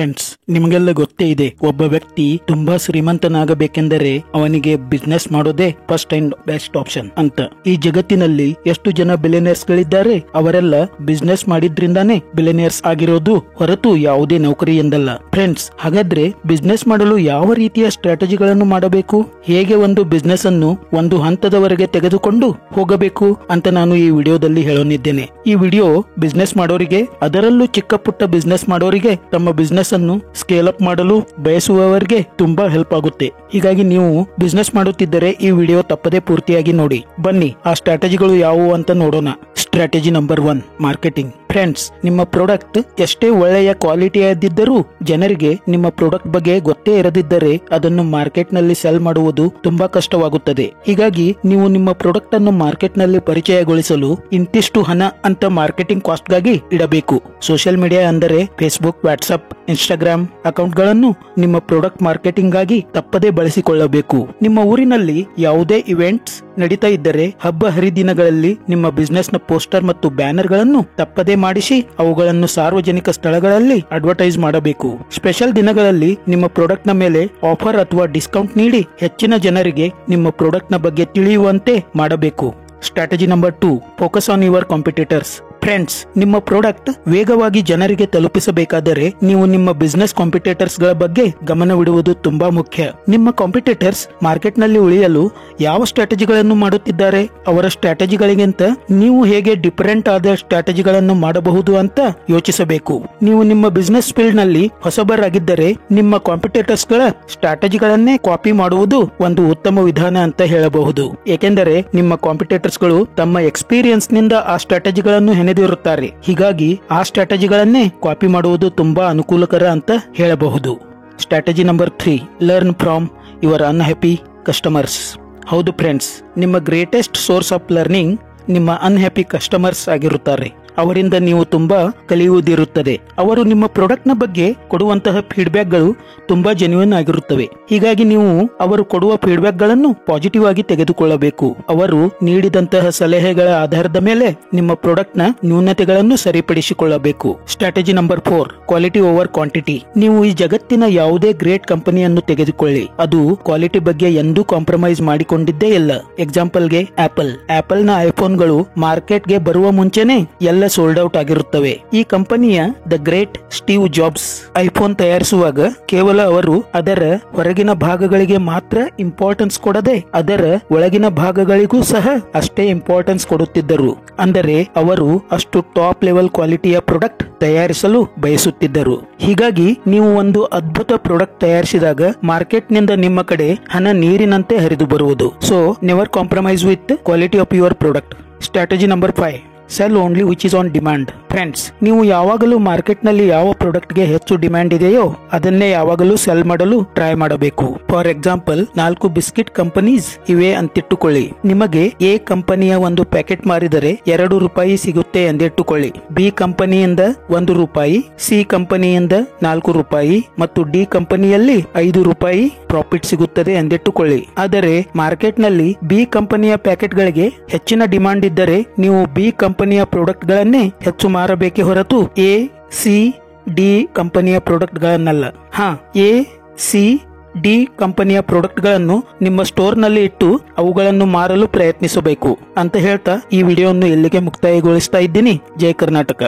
Friends, ನಿಮಗೆಲ್ಲ ಗೊತ್ತೇ ಇದೆ, ಒಬ್ಬ ವ್ಯಕ್ತಿ ತುಂಬಾ ಶ್ರೀಮಂತನಾಗಬೇಕೆಂದರೆ ಅವನಿಗೆ ಬಿಸ್ನೆಸ್ ಮಾಡೋದೇ ಫಸ್ಟ್ ಅಂಡ್ ಬೆಸ್ಟ್ ಆಪ್ಷನ್ ಅಂತ. ಈ ಜಗತ್ತಿನಲ್ಲಿ ಎಷ್ಟು ಜನ ಬಿಲಿಯನರ್ಸ್ ಗಳಿದ್ದಾರೆ, ಅವರೆಲ್ಲ ಬಿಸ್ನೆಸ್ ಮಾಡಿದ್ರಿಂದಾನೇ ಬಿಲಿಯನರ್ಸ್ ಆಗಿರೋದು ಹೊರತು ಯಾವುದೇ ನೌಕರಿ ಎಂದಲ್ಲ. ಫ್ರೆಂಡ್ಸ್, ಹಾಗಾದ್ರೆ ಬಿಸ್ನೆಸ್ ಮಾಡಲು ಯಾವ ರೀತಿಯ ಸ್ಟ್ರಾಟಜಿಗಳನ್ನು ಮಾಡಬೇಕು, ಹೇಗೆ ಒಂದು ಬಿಸ್ನೆಸ್ ಅನ್ನು ಒಂದು ಹಂತದವರೆಗೆ ತೆಗೆದುಕೊಂಡು ಹೋಗಬೇಕು ಅಂತ ನಾನು ಈ ವಿಡಿಯೋದಲ್ಲಿ ಹೇಳೋನಿದ್ದೇನೆ. ಈ ವಿಡಿಯೋ ಬಿಸ್ನೆಸ್ ಮಾಡೋರಿಗೆ, ಅದರಲ್ಲೂ ಚಿಕ್ಕ ಪುಟ್ಟ ಬಿಸ್ನೆಸ್ ಮಾಡೋರಿಗೆ, ತಮ್ಮ ಬಿಸ್ನೆಸ್ ಅನ್ನು ಸ್ಕೇಲ್ ಅಪ್ ಮಾಡಲು ಬಯಸುವವರಿಗೆ ತುಂಬಾ ಹೆಲ್ಪ್ ಆಗುತ್ತೆ. ಹೀಗಾಗಿ ನೀವು ಬಿಸ್ನೆಸ್ ಮಾಡುತ್ತಿದ್ದರೆ ಈ ವಿಡಿಯೋ ತಪ್ಪದೇ ಪೂರ್ತಿಯಾಗಿ ನೋಡಿ. ಬನ್ನಿ ಆ ಸ್ಟ್ರಾಟಜಿಗಳು ಯಾವುವು ಅಂತ ನೋಡೋಣ. Strategy number 1, marketing. ಫ್ರೆಂಡ್ಸ್, ನಿಮ್ಮ ಪ್ರಾಡಕ್ಟ್ ಎಷ್ಟೇ ಒಳ್ಳೆಯ ಕ್ವಾಲಿಟಿಯಾದಿದ್ದರೂ ಜನರಿಗೆ ನಿಮ್ಮ ಪ್ರಾಡಕ್ಟ್ ಬಗ್ಗೆ ಗೊತ್ತೇ ಇರದಿದ್ದರೆ ಅದನ್ನು ಮಾರ್ಕೆಟ್ ನಲ್ಲಿ ಸೆಲ್ ಮಾಡುವುದು ತುಂಬಾ ಕಷ್ಟವಾಗುತ್ತದೆ. ಹೀಗಾಗಿ ನೀವು ನಿಮ್ಮ ಪ್ರಾಡಕ್ಟ್ ಅನ್ನು ಮಾರ್ಕೆಟ್ ನಲ್ಲಿ ಪರಿಚಯಗೊಳಿಸಲು ಇಂತಿಷ್ಟು ಹಣ ಅಂತ ಮಾರ್ಕೆಟಿಂಗ್ ಕಾಸ್ಟ್ ಗಾಗಿ ಇಡಬೇಕು. ಸೋಷಿಯಲ್ ಮೀಡಿಯಾ ಅಂದರೆ ಫೇಸ್ಬುಕ್, ವಾಟ್ಸ್ಆಪ್, ಇನ್ಸ್ಟಾಗ್ರಾಮ್ ಅಕೌಂಟ್ ಗಳನ್ನು ನಿಮ್ಮ ಪ್ರಾಡಕ್ಟ್ ಮಾರ್ಕೆಟಿಂಗ್ ಗಾಗಿ ತಪ್ಪದೇ ಬಳಸಿಕೊಳ್ಳಬೇಕು. ನಿಮ್ಮ ಊರಿನಲ್ಲಿ ಯಾವುದೇ ಇವೆಂಟ್ಸ್ ನಡೀತಾ ಇದ್ದರೆ, ಹಬ್ಬ ಹರಿದಿನಗಳಲ್ಲಿ ನಿಮ್ಮ ಬಿಸ್ನೆಸ್ ನ ಪೋಸ್ಟರ್ ಮತ್ತು ಬ್ಯಾನರ್ ಗಳನ್ನು ತಪ್ಪದೇ ಮಾಡಿಸಿ ಅವುಗಳನ್ನು ಸಾರ್ವಜನಿಕ ಸ್ಥಳಗಳಲ್ಲಿ ಅಡ್ವರ್ಟೈಸ್ ಮಾಡಬೇಕು. ಸ್ಪೆಷಲ್ ದಿನಗಳಲ್ಲಿ ನಿಮ್ಮ ಪ್ರಾಡಕ್ಟ್ ನ ಮೇಲೆ ಆಫರ್ ಅಥವಾ ಡಿಸ್ಕೌಂಟ್ ನೀಡಿ ಹೆಚ್ಚಿನ ಜನರಿಗೆ ನಿಮ್ಮ ಪ್ರಾಡಕ್ಟ್ ನ ಬಗ್ಗೆ ತಿಳಿಯುವಂತೆ ಮಾಡಬೇಕು. Strategy number 2, focus on your competitors. Friends, ನಿಮ್ಮ ಪ್ರಾಡಕ್ಟ್ ವೇಗವಾಗಿ ಜನರಿಗೆ ತಲುಪಿಸಬೇಕಾದರೆ ನೀವು ನಿಮ್ಮ ಬಿಸ್ನೆಸ್ ಕಾಂಪಿಟೇಟರ್ಸ್ ಗಳ ಬಗ್ಗೆ ಗಮನವಿಡುವುದು ತುಂಬಾ ಮುಖ್ಯ. ನಿಮ್ಮ ಕಾಂಪಿಟೇಟರ್ಸ್ ಮಾರ್ಕೆಟ್ ನಲ್ಲಿ ಉಳಿಯಲು ಯಾವ ಸ್ಟ್ರಾಟಜಿಗಳನ್ನು ಮಾಡುತ್ತಿದ್ದಾರೆ, ಅವರ ಸ್ಟ್ರಾಟಜಿಗಳಿಗಿಂತ ನೀವು ಹೇಗೆ ಡಿಫರೆಂಟ್ ಆದ ಸ್ಟ್ರಾಟಜಿಗಳನ್ನು ಮಾಡಬಹುದು ಅಂತ ಯೋಚಿಸಬೇಕು. ನೀವು ನಿಮ್ಮ ಬಿಸ್ನೆಸ್ ಫೀಲ್ಡ್ ನಲ್ಲಿ ಹೊಸಬರಾಗಿದ್ದರೆ ನಿಮ್ಮ ಕಾಂಪಿಟೇಟರ್ಸ್ ಗಳ ಸ್ಟ್ರಾಟಜಿಗಳನ್ನೇ ಕಾಪಿ ಮಾಡುವುದು ಒಂದು ಉತ್ತಮ ವಿಧಾನ ಅಂತ ಹೇಳಬಹುದು. ಏಕೆಂದರೆ ನಿಮ್ಮ ಕಾಂಪಿಟೇಟರ್ಸ್ ಗಳು ತಮ್ಮ ಎಕ್ಸ್ಪೀರಿಯನ್ಸ್ ನಿಂದ ಆ ಸ್ಟ್ರಾಟಜಿಗಳನ್ನು ಹೆಣೆದಿರುತ್ತಾರೆ. ಹೀಗಾಗಿ ಆ ಸ್ಟ್ರಾಟಜಿಗಳನ್ನೇ ಕಾಪಿ ಮಾಡುವುದು ತುಂಬಾ ಅನುಕೂಲಕರ ಅಂತ ಹೇಳಬಹುದು. Strategy number 3, learn from your unhappy customers. ಹೌದು ಫ್ರೆಂಡ್ಸ್, ನಿಮ್ಮ ಗ್ರೇಟೆಸ್ಟ್ ಸೋರ್ಸ್ ಆಫ್ ಲರ್ನಿಂಗ್ ನಿಮ್ಮ ಅನ್ಹ್ಯಾಪಿ ಕಸ್ಟಮರ್ಸ್ ಆಗಿರುತ್ತಾರೆ. ಅವರಿಂದ ನೀವು ತುಂಬಾ ಕಲಿಯುವುದಿರುತ್ತದೆ. ಅವರು ನಿಮ್ಮ ಪ್ರಾಡಕ್ಟ್ ನ ಬಗ್ಗೆ ಕೊಡುವಂತಹ ಫೀಡ್ಬ್ಯಾಕ್ ಗಳು ತುಂಬಾ ಜೆನ್ಯೂನ್ ಆಗಿರುತ್ತವೆ. ಹೀಗಾಗಿ ನೀವು ಅವರು ಕೊಡುವ ಫೀಡ್ಬ್ಯಾಕ್ ಗಳನ್ನು ಪಾಸಿಟಿವ್ ಆಗಿ ತೆಗೆದುಕೊಳ್ಳಬೇಕು. ಅವರು ನೀಡಿದಂತಹ ಸಲಹೆಗಳ ಆಧಾರದ ಮೇಲೆ ನಿಮ್ಮ ಪ್ರಾಡಕ್ಟ್ ನ ನ್ಯೂನತೆಗಳನ್ನು ಸರಿಪಡಿಸಿಕೊಳ್ಳಬೇಕು. Strategy number 4, quality over quantity. ನೀವು ಈ ಜಗತ್ತಿನ ಯಾವುದೇ ಗ್ರೇಟ್ ಕಂಪನಿಯನ್ನು ತೆಗೆದುಕೊಳ್ಳಿ, ಅದು ಕ್ವಾಲಿಟಿ ಬಗ್ಗೆ ಎಂದೂ ಕಾಂಪ್ರಮೈಸ್ ಮಾಡಿಕೊಂಡಿದ್ದೇ ಇಲ್ಲ. ಎಕ್ಸಾಂಪಲ್ಗೆ ಆಪಲ್ ನ ಐಫೋನ್ ಗಳು ಮಾರ್ಕೆಟ್ ಗೆ ಬರುವ ಮುಂಚೆನೆ ಎಲ್ಲ ಸೋಲ್ಡ್ ಔಟ್ ಆಗಿರುತ್ತವೆ. ಈ ಕಂಪನಿಯ the great Steve jobs iPhone ತಯಾರಿಸುವಾಗ ಕೇವಲ ಅವರು ಅದರ ಹೊರಗಿನ ಭಾಗಗಳಿಗೆ ಮಾತ್ರ ಇಂಪಾರ್ಟೆನ್ಸ್ ಕೊಡದೆ ಅದರ ಒಳಗಿನ ಭಾಗಗಳಿಗೂ ಸಹ ಅಷ್ಟೇ ಇಂಪಾರ್ಟೆನ್ಸ್ ಕೊಡುತ್ತಿದ್ದರು. ಅಂದರೆ ಅವರು ಅಷ್ಟು ಟಾಪ್ ಲೆವೆಲ್ ಕ್ವಾಲಿಟಿಯ ಪ್ರಾಡಕ್ಟ್ ತಯಾರಿಸಲು ಬಯಸುತ್ತಿದ್ದರು. ಹೀಗಾಗಿ ನೀವು ಒಂದು ಅದ್ಭುತ ಪ್ರಾಡಕ್ಟ್ ತಯಾರಿಸಿದಾಗ ಮಾರ್ಕೆಟ್ ನಿಂದ ನಿಮ್ಮ ಕಡೆ ಹಣ ನೀರಿನಂತೆ ಹರಿದು ಬರುವುದು. So never compromise with quality of your product. Strategy number 5, cell only which is on demand. Friends, ನೀವು ಯಾವಾಗಲೂ ಮಾರ್ಕೆಟ್ ನಲ್ಲಿ ಯಾವ ಪ್ರಾಡಕ್ಟ್ ಗೆ ಹೆಚ್ಚು ಡಿಮ್ಯಾಂಡ್ ಇದೆಯೋ ಅದನ್ನೇ ಯಾವಾಗಲೂ ಸೆಲ್ ಮಾಡಲು ಟ್ರೈ ಮಾಡಬೇಕು. ಫಾರ್ ಎಕ್ಸಾಂಪಲ್, 4 ಬಿಸ್ಕಿಟ್ ಕಂಪನೀಸ್ ಇವೆ ಅಂತಿಟ್ಟುಕೊಳ್ಳಿ. ನಿಮಗೆ ಎ ಕಂಪನಿಯ ಒಂದು ಪ್ಯಾಕೆಟ್ ಮಾರಿದರೆ 2 ರೂಪಾಯಿ ಸಿಗುತ್ತೆ ಎಂದಿಟ್ಟುಕೊಳ್ಳಿ. ಬಿ ಕಂಪನಿಯಿಂದ 1 ರೂಪಾಯಿ, ಸಿ ಕಂಪನಿಯಿಂದ 4 ರೂಪಾಯಿ ಮತ್ತು ಡಿ ಕಂಪನಿಯಲ್ಲಿ 5 ರೂಪಾಯಿ ಪ್ರಾಫಿಟ್ ಸಿಗುತ್ತದೆ ಎಂದಿಟ್ಟುಕೊಳ್ಳಿ. ಆದರೆ ಮಾರ್ಕೆಟ್ ನಲ್ಲಿ ಬಿ ಕಂಪನಿಯ ಪ್ಯಾಕೆಟ್ ಗಳಿಗೆ ಹೆಚ್ಚಿನ ಡಿಮಾಂಡ್ ಇದ್ದರೆ ನೀವು ಬಿ ಕಂಪನಿಯ ಪ್ರಾಡಕ್ಟ್ ಗಳನ್ನೇ ಹೆಚ್ಚು ಮಾರಬೇಕೆ ಹೊರತು ಎ, ಸಿ, ಡಿ ಕಂಪನಿಯ ಪ್ರಾಡಕ್ಟ್ ಗಳನ್ನಲ್ಲ. ಎ, ಸಿ, ಡಿ ಕಂಪನಿಯ ಪ್ರಾಡಕ್ಟ್ ಗಳನ್ನು ನಿಮ್ಮ ಸ್ಟೋರ್ ನಲ್ಲಿ ಇಟ್ಟು ಅವುಗಳನ್ನು ಮಾರಲು ಪ್ರಯತ್ನಿಸಬೇಕು ಅಂತ ಹೇಳ್ತಾ ಈ ವಿಡಿಯೋವನ್ನು ಇಲ್ಲಿಗೆ ಮುಕ್ತಾಯಗೊಳಿಸ್ತಾ ಇದ್ದೀನಿ. ಜೈ ಕರ್ನಾಟಕ.